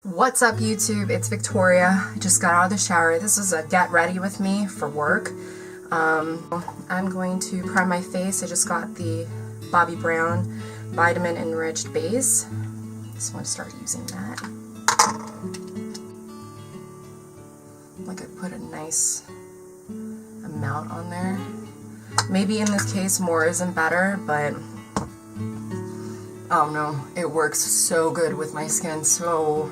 What's up, YouTube? It's Victoria. I just got out of the shower. This is a get ready with me for work. I'm going to prime my face. I just got the Bobbi Brown vitamin enriched base. Just want to start using that. Like I put a nice amount on there. Maybe in this case more isn't better, but oh no, it works so good with my skin, so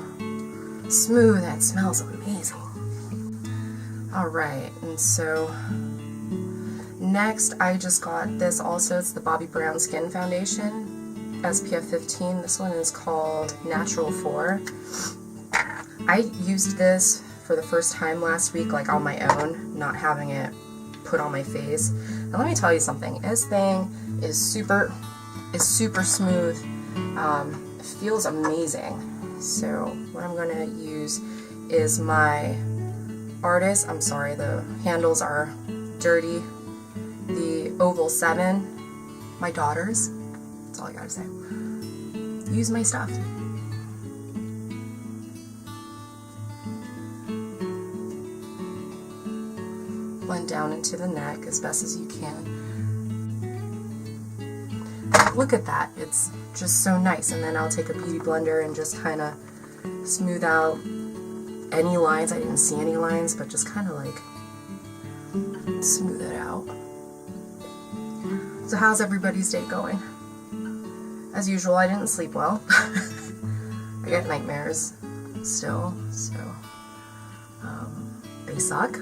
smooth, and it smells amazing. Alright, and so next I just got this also. It's the Bobbi Brown Skin Foundation, SPF 15. This one is called Natural 4. I used this for the first time last week, like on my own, not having it put on my face. And let me tell you something, this thing is super smooth. It feels amazing. So what I'm going to use is my Artist, I'm sorry, the handles are dirty, the Oval 7, my daughter's. That's all I gotta say. Use my stuff. Blend down into the neck as best as you can. Look at that, it's just so nice. And then I'll take a beauty blender and just kind of smooth out any lines. I didn't see any lines, but just kind of like smooth it out. So how's everybody's day going? As usual, I didn't sleep well. I get nightmares still, so they suck.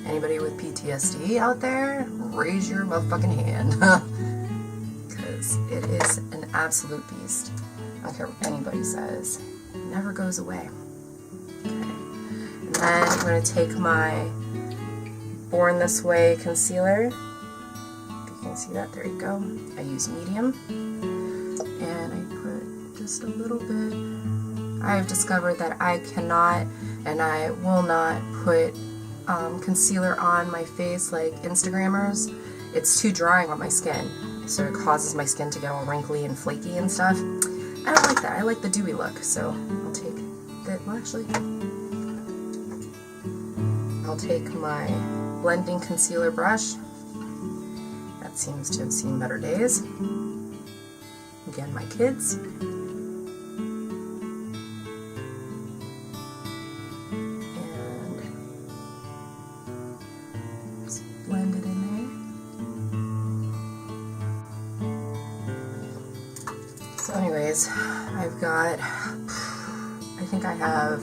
Anybody with PTSD out there, raise your motherfucking hand. Because it is an absolute beast. I don't care what anybody says. It never goes away. Okay. And then I'm going to take my Born This Way concealer. If you can see that, there you go. I use medium. And I put just a little bit. I've discovered that I cannot and I will not put concealer on my face like Instagrammers. It's too drying on my skin. So it causes my skin to get all wrinkly and flaky and stuff. I don't like that. I like the dewy look. So I'll take that. Well, actually, I'll take my blending concealer brush. That seems to have seen better days. Again, my kids. And just blend it in there. So anyways, I've got, I think I have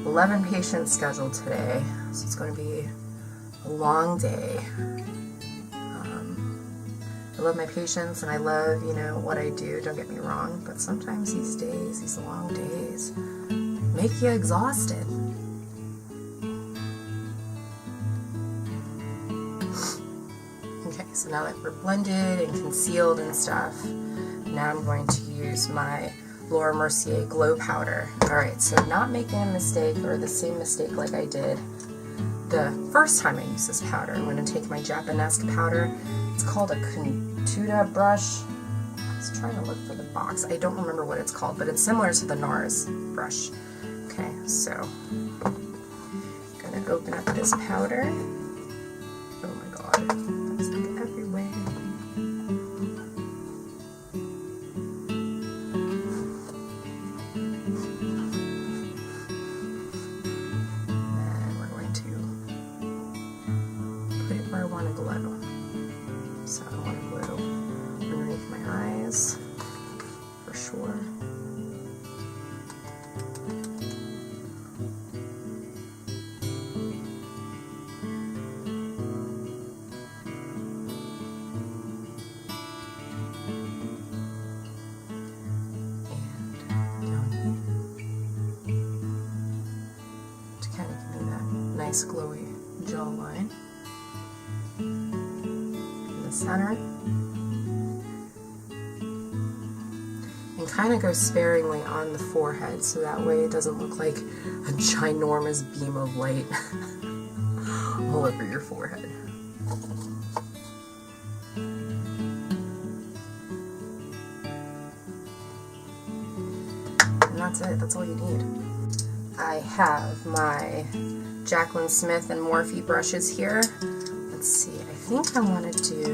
11 patients scheduled today, so it's going to be a long day. I love my patients and I love, you know, what I do, don't get me wrong, but sometimes these days, these long days, make you exhausted. Okay, so now that we're blended and concealed and stuff, now I'm going to use my Laura Mercier Glow Powder. Alright, so not making a mistake or the same mistake like I did the first time I used this powder. I'm going to take my Japanesque powder. It's called a Contuda brush. I was trying to look for the box. I don't remember what it's called, but it's similar to the NARS brush. Okay, so I'm going to open up this powder. Oh my god, that's like everywhere. So I want to glow underneath my eyes, for sure. And down here, to kind of give me that nice glowy jawline. Center, and kind of go sparingly on the forehead so that way it doesn't look like a ginormous beam of light all over your forehead. that's it. That's all you need. I have my Jaclyn Smith and Morphe brushes here. Let's see, I think I want to do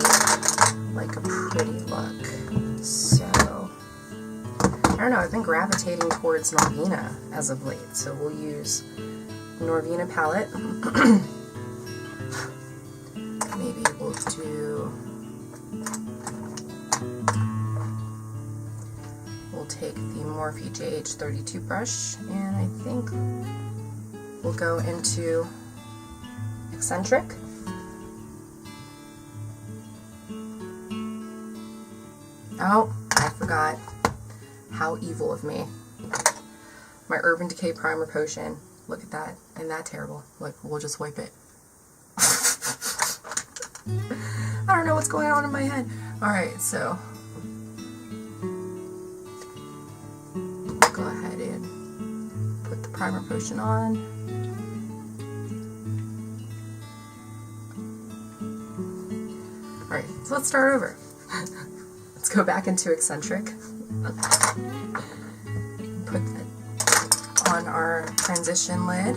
like a pretty look. So, I don't know, I've been gravitating towards Norvina as of late. So we'll use Norvina palette. Maybe we'll do, we'll take the Morphe JH32 brush, and I think we'll go into Eccentric. Oh, I forgot. How evil of me. My Urban Decay Primer Potion. Look at that. Isn't that terrible? Look, we'll just wipe it. I don't know what's going on in my head. Alright, so go ahead and put the primer potion on. Alright, so let's start over. Let's go back into Eccentric. Put that on our transition lid.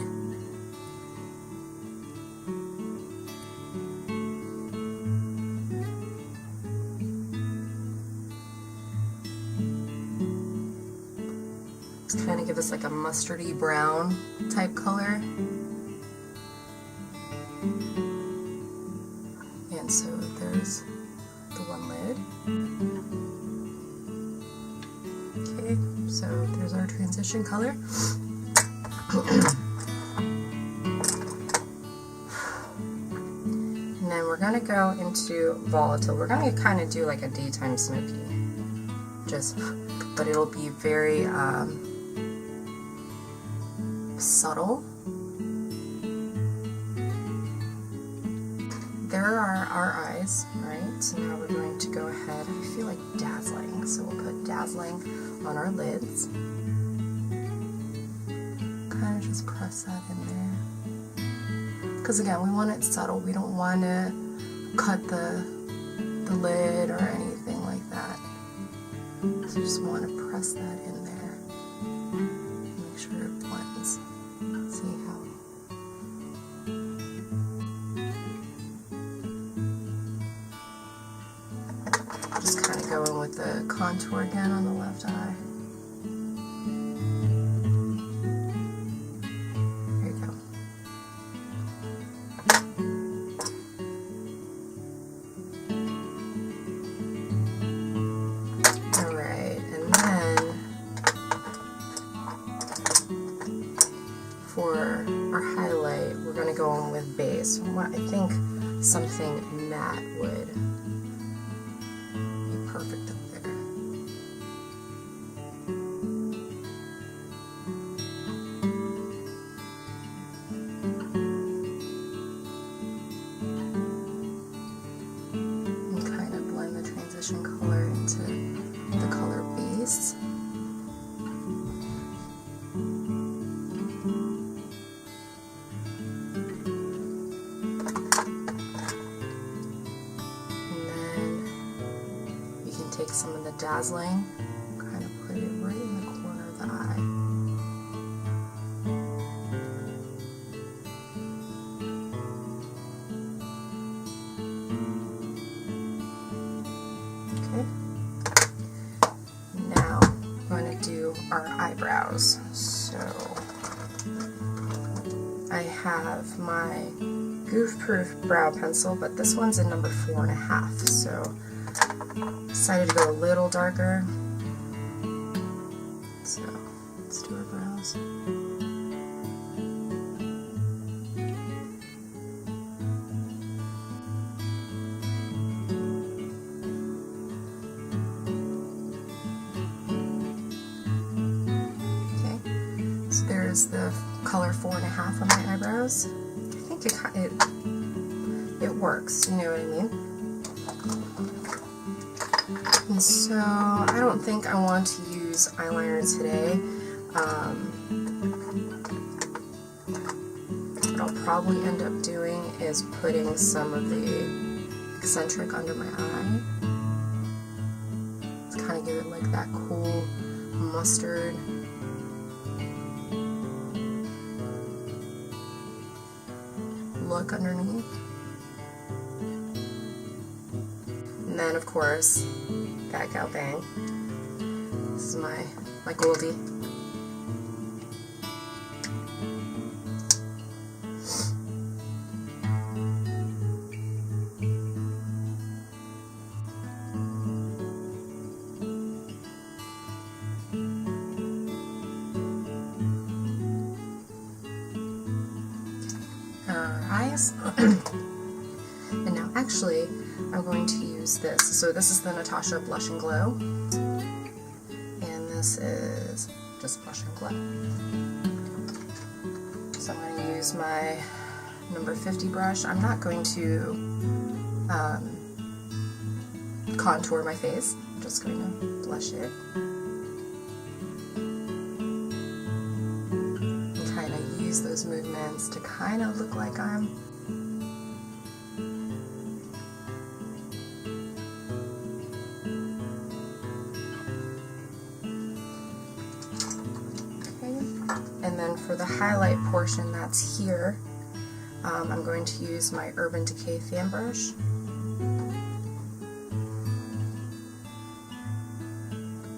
Just kind of give us like a mustardy brown type color. And so there's the one lid. Okay, so there's our transition color. And then we're going to go into Volatile. We're going to kind of do like a daytime Smoky. But it'll be very subtle. There are our eyes, right? So now we're going to go ahead. I feel like dazzling, so we'll put dazzling on our lids. Kind of just press that in there. Because again, we want it subtle. We don't want to cut the lid or anything like that. So just want to press that in there. Make sure it blends. See how? Just kind of going with the contour again on the left eye. There you go. Alright, and then for our highlight, we're going to go on with base. I think something matte would be perfect up there. And kind of blend the transition color into the color base. Take some of the dazzling, kind of put it right in the corner of the eye. Okay. Now I'm going to do our eyebrows. So I have my Goof Proof brow pencil, but this one's in number 4.5. So decided to go a little darker. So let's do our brows. Okay, so there's the color 4.5 on my eyebrows. I think it works, you know what I mean? And so I don't think I want to use eyeliner today. What I'll probably end up doing is putting some of the Eccentric under my eye. To kind of give it like that cool mustard look underneath. And then, of course, that gal bang. This is my Goldie. Eyes. And now actually I'm going to use this. So this is the Natasha Blush and Glow, and this is just Blush and Glow. So I'm going to use my number 50 brush. I'm not going to contour my face. I'm just going to blush it. Those movements to kind of look like I'm okay. And then for the highlight portion that's here, I'm going to use my Urban Decay fan brush.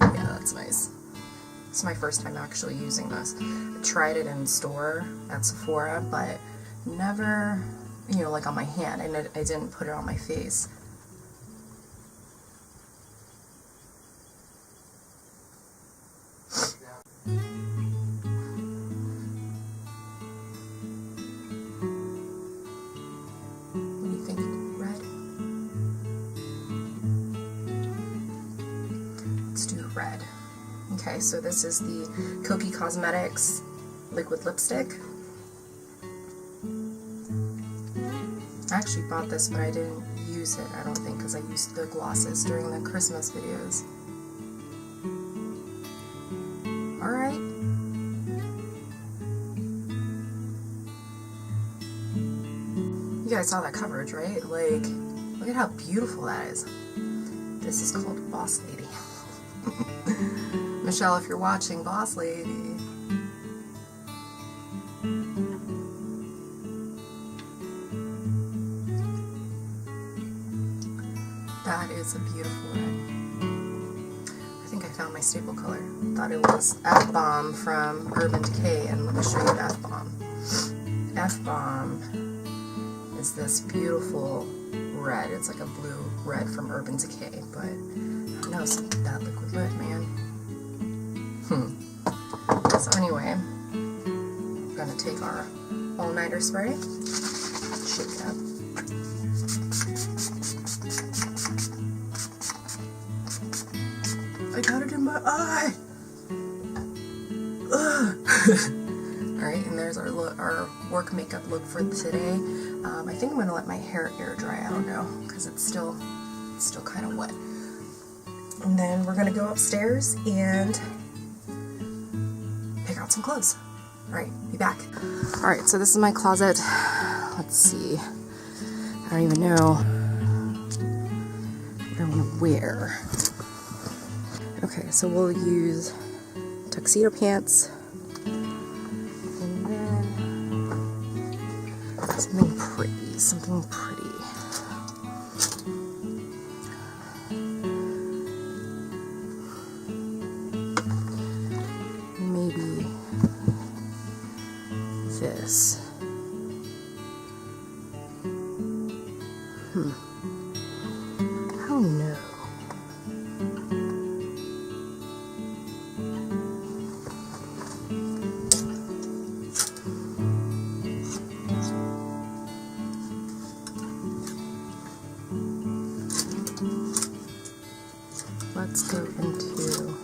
Yeah, that's nice. It's my first time actually using this. I tried it in store at Sephora, but never, you know, like on my hand, and I didn't put it on my face. What do you think? Red? Let's do red. Okay, so this is the Kokie Cosmetics liquid lipstick. I actually bought this, but I didn't use it, I don't think, because I used the glosses during the Christmas videos. Alright. You guys saw that coverage, right? Like, look at how beautiful that is. This is called Boss Lady. Michelle, if you're watching, Boss Lady. That is a beautiful red. I think I found my staple color. Thought it was F-Bomb from Urban Decay, and let me show you F-Bomb. F-Bomb is this beautiful red. It's like a blue red from Urban Decay, but who knows, that liquid red, man. So anyway, I'm going to take our all-nighter spray, shake it up. I got it in my eye! Alright, and there's our work makeup look for today. I think I'm going to let my hair air dry, I don't know, because it's still kind of wet. And then we're going to go upstairs and pick out some clothes. Alright, be back. Alright, so this is my closet. Let's see. I don't even know what I want to wear. Okay, so we'll use tuxedo pants. And then something pretty, something pretty. Maybe this. I don't know. Let's go into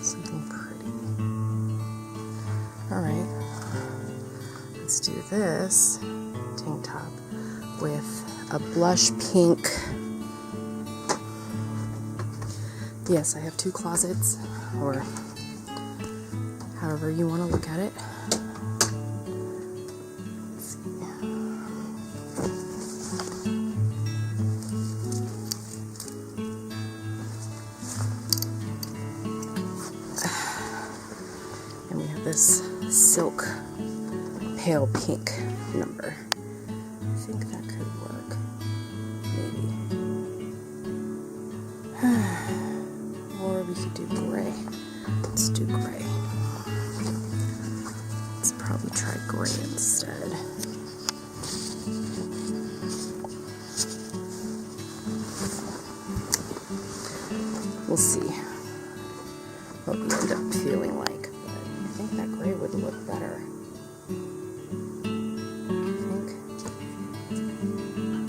something pretty. Alright, let's do this tank top with a blush pink. Yes, I have two closets, or however you want to look at it. this silk pale pink number. I think that could work. Maybe. Or we could do gray. Let's do gray. Let's probably try gray instead. We'll see what we end up feeling like, but I think that gray would look better. I think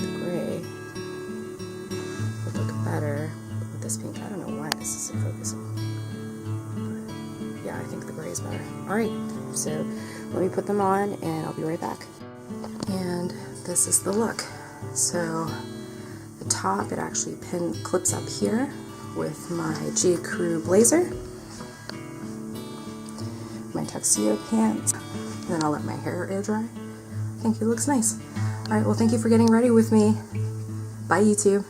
the gray would look better with this pink. I don't know why this isn't focusing. But yeah, I think the gray is better. Alright, so let me put them on and I'll be right back. And this is the look. So the top, it actually clips up here with my GRWM blazer, my tuxedo pants, and then I'll let my hair air dry. I think it looks nice. Alright, well thank you for getting ready with me. Bye YouTube.